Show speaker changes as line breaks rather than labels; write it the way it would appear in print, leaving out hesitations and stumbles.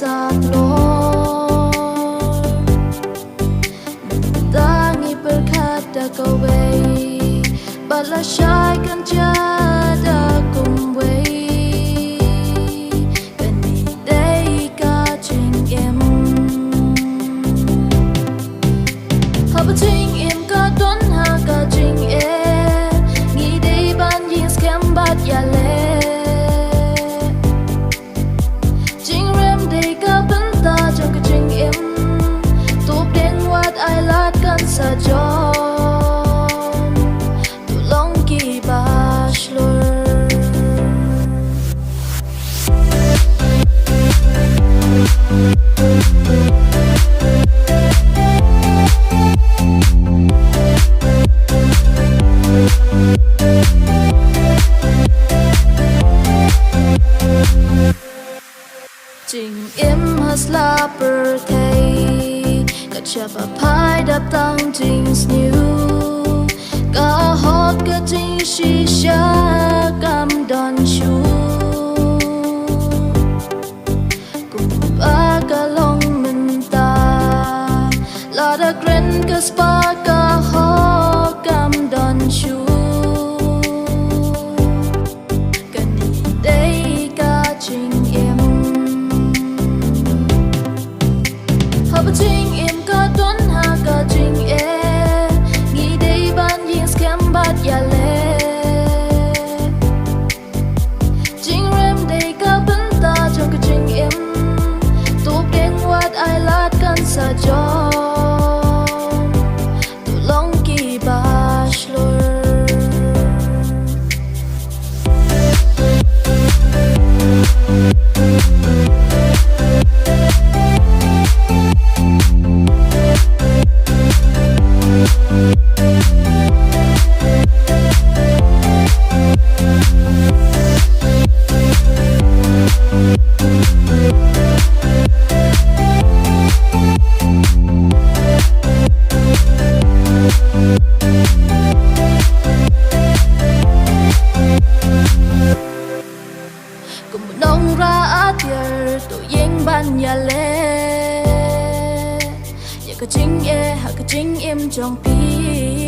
sạc lối tangi berkata kau way bala shai kan jada kum way kan ni day ka ching em ha ba ching em ka don ha ka ching em nghĩ day ban yin scam bat ya le sa John tulong ki bachelor Trình em hasla per kay Chapa pai đập tăng trình new cả hot cả trình shisha cam đòn chu cùng ba cả long mình ta là đã quen cả spa cả hot cam đòn chu cả đi đây cả trình em hợp trình em don ha ka jing e nghĩ đây ban yin scam bat ya le jing rem đây ka ban ta cho ka jing em top deng wat ai lat kan sa John tu long ki bachelor cùng một nông ra tiệt tụi yên ban nhà lệ giờ cái chính e hả cái chính em trong pi